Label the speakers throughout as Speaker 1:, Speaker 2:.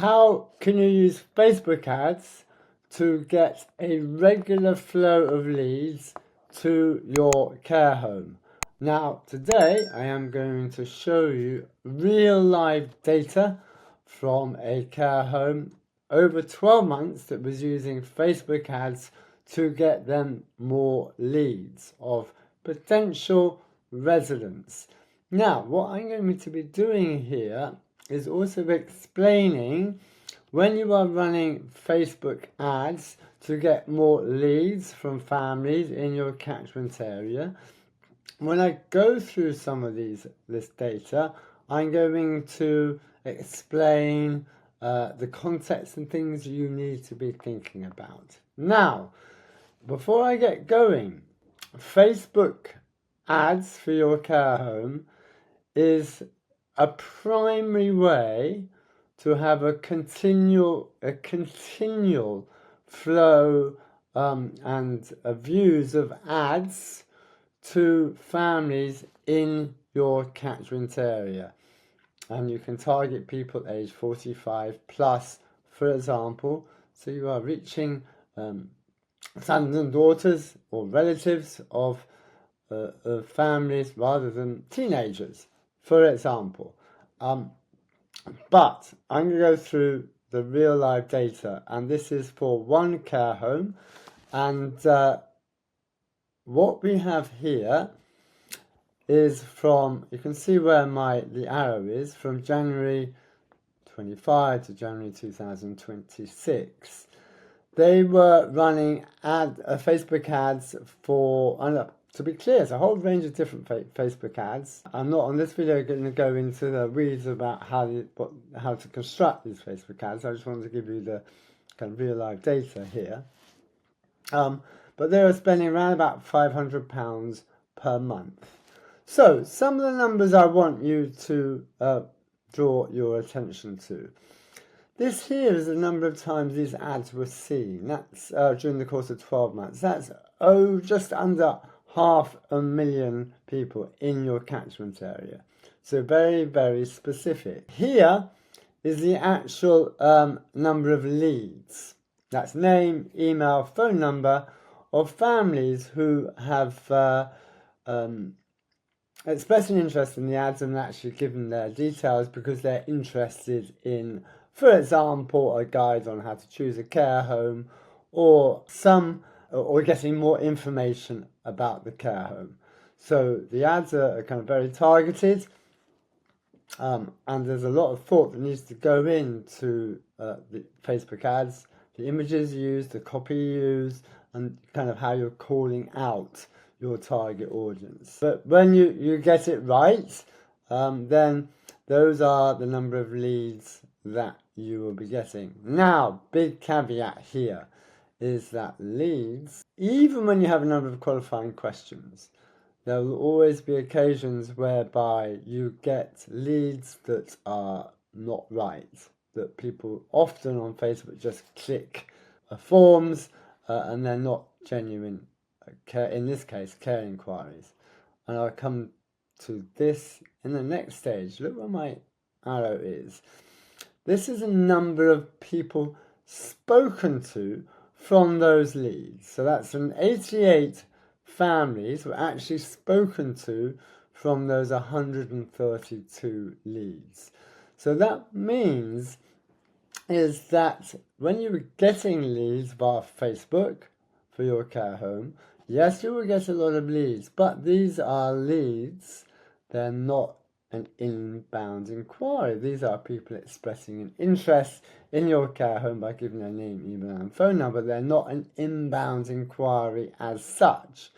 Speaker 1: How can you use Facebook ads to get a regular flow of leads to your care home? Now, today I am going to show you real live data from a care home over 12 months that was using Facebook ads to get them more leads of potential residents. Now, what I'm going to be doing here is also explaining when you are running Facebook ads to get more leads from families in your catchment area. When I go through some of this data, I'm going to explain the context and things you need to be thinking about. Now, before I get going, Facebook ads for your care home is a primary way to have a continual flow and views of ads to families in your catchment area. And you can target people aged 45 plus, for example, so you are reaching sons and daughters or relatives of families rather than teenagers, for example. But I'm going to go through the real live data, and this is for one care home. And what we have here is from, you can see where the arrow is, from January 25 to January 2026. They were running Facebook ads for, to be clear, it's a whole range of different Facebook ads. I'm not on this video going to go into the weeds about how to construct these Facebook ads. I just wanted to give you the kind of real life data here. But they were spending around about £500 per month. So some of the numbers I want you to draw your attention to. This here is the number of times these ads were seen. That's during the course of 12 months. That's just under 500,000 people in your catchment area. So very, very specific. Here is the actual number of leads. That's name, email, phone number of families who have expressed an interest in the ads and actually given their details because they're interested in, for example, a guide on how to choose a care home or getting more information about the care home. So the ads are kind of very targeted, and there's a lot of thought that needs to go into the Facebook ads, the images used, the copy used, and kind of how you're calling out your target audience. But when you get it right, then those are the number of leads that you will be getting. Now, big caveat here is that leads, even when you have a number of qualifying questions, there will always be occasions whereby you get leads that are not right, that people often on Facebook just click forms and they're not genuine, in this case, care inquiries. And I'll come to this in the next stage. Look where my arrow is. This is a number of people spoken to from those leads. So that's an 88 families were actually spoken to from those 132 leads. So that means is that when you were getting leads via Facebook for your care home, yes, you will get a lot of leads, but these are leads. They're not an inbound inquiry. These are people expressing an interest in your care home by giving their name, email, and phone number. They're not an inbound inquiry as such.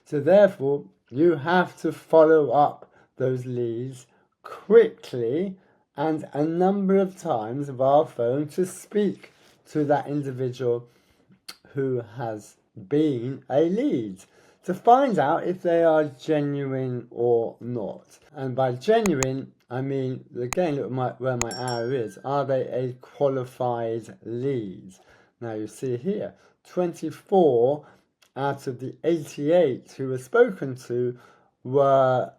Speaker 1: So therefore, you have to follow up those leads quickly and a number of times via phone to speak to that individual who has been a lead, to find out if they are genuine or not. And by genuine, I mean, again, look where my arrow is. Are they a qualified lead? Now you see here, 24 out of the 88 who were spoken to were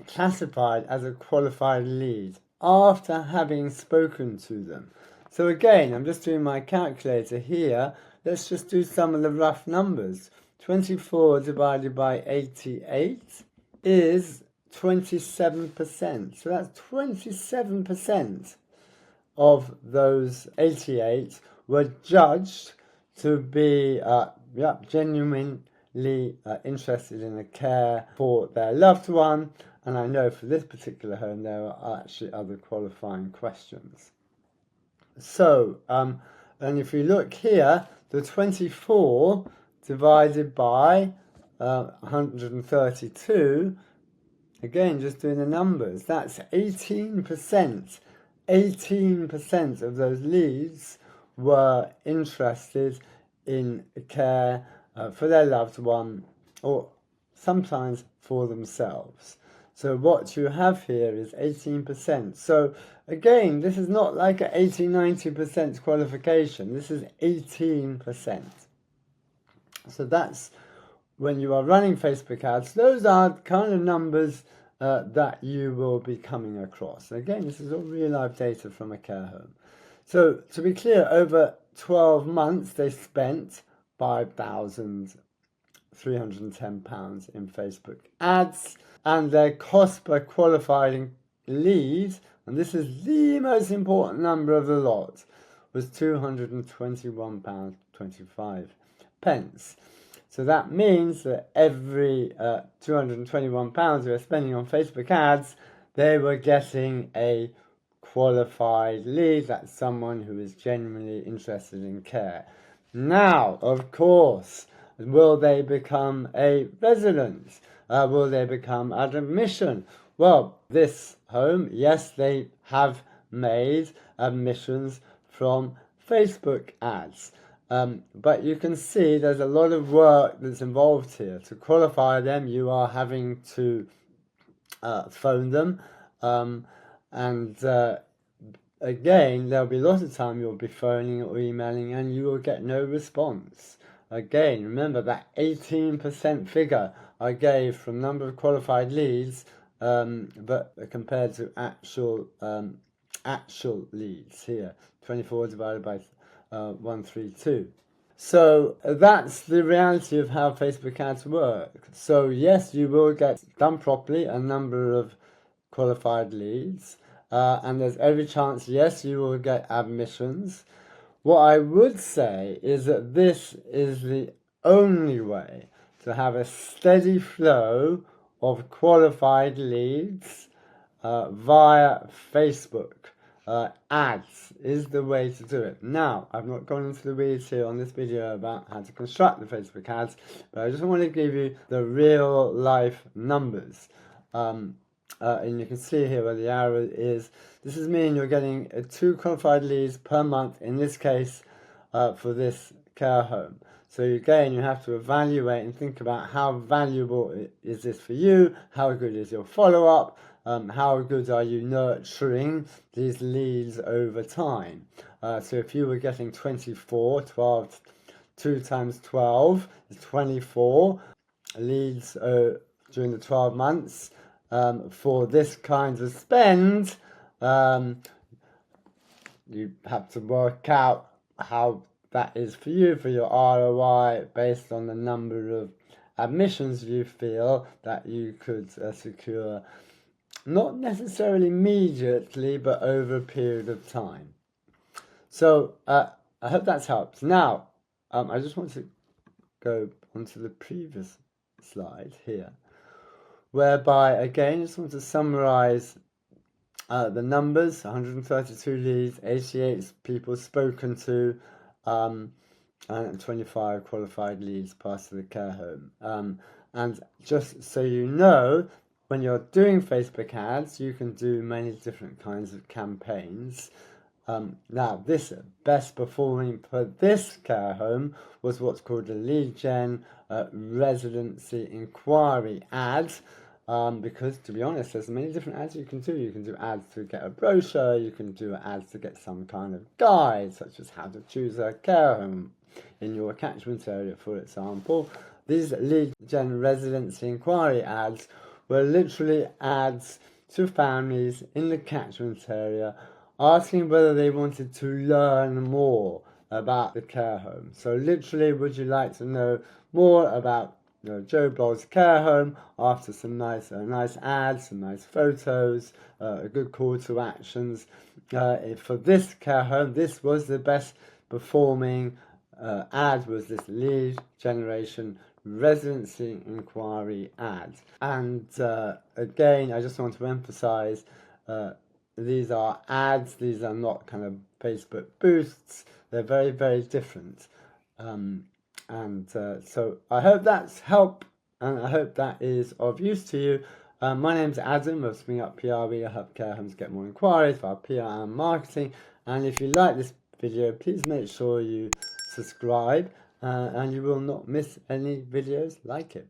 Speaker 1: classified as a qualified lead. after having spoken to them. So again, I'm just doing my calculator here. Let's just do some of the rough numbers. 24 divided by 88 is 27%. So that's 27% of those 88 were judged to be genuinely interested in the care for their loved one. And I know for this particular home there are actually other qualifying questions. So, and if we look here, the 24 divided by 132, again, just doing the numbers, that's 18%. 18% of those leads were interested in care for their loved one, or sometimes for themselves. So what you have here is 18%. So again, this is not like an 80-90% qualification. This is 18%. So that's when you are running Facebook ads. Those are kind of numbers that you will be coming across. Again, this is all real life data from a care home. So to be clear, over 12 months, they spent £5,310 in Facebook ads, and their cost per qualified lead, and this is the most important number of the lot, was £221.25. So that means that every £221 they were spending on Facebook ads, they were getting a qualified lead. That's someone who is genuinely interested in care. Now, of course, will they become a resident? Will they become an admission? Well, this home, yes, they have made admissions from Facebook ads. But you can see there's a lot of work that's involved here. To qualify them, you are having to phone them. Again, there'll be a lot of time you'll be phoning or emailing and you will get no response. Again, remember that 18% figure I gave from number of qualified leads, but compared to actual leads here, 24 divided by 132. So that's the reality of how Facebook ads work. So yes, you will get, done properly, a number of qualified leads, and there's every chance, yes, you will get admissions. What I would say is that this is the only way to have a steady flow of qualified leads via Facebook. Ads is the way to do it. Now, I've not gone into the weeds here on this video about how to construct the Facebook ads, but I just want to give you the real life numbers. And you can see here where the arrow is. This is meaning you're getting 2 qualified leads per month, in this case, for this care home. So again, you have to evaluate and think about how valuable is this for you, how good is your follow-up, how good are you nurturing these leads over time. So if you were getting 24, 12, 2 times 12 is 24 leads during the 12 months, for this kind of spend, you have to work out how that is for you, for your ROI, based on the number of admissions you feel that you could secure, not necessarily immediately, but over a period of time. So I hope that's helped. Now, I just want to go onto the previous slide here, whereby, again, I just want to summarize the numbers: 132 leads, 88 people spoken to, and 25 qualified leads passed to the care home. And just so you know, when you're doing Facebook ads, you can do many different kinds of campaigns. Now, this best performing for this care home was what's called a lead gen residency inquiry ad. Because, to be honest, there's many different ads you can do. You can do ads to get a brochure, you can do ads to get some kind of guide, such as how to choose a care home in your catchment area, for example. These lead gen residency inquiry ads were literally ads to families in the catchment area, asking whether they wanted to learn more about the care home. So literally, would you like to know more about Joe Blogg's care home? After some nice ads, some nice photos, a good call to actions. For this care home, this was the best performing ad, was this lead generation residency inquiry ad. And again, I just want to emphasize these are ads, these are not kind of Facebook boosts, they're very, very different. So I hope that's helped, and I hope that is of use to you. My name's Adam of Springup PR. We help care homes get more inquiries via PR and marketing. And if you like this video, please make sure you subscribe, and you will not miss any videos like it.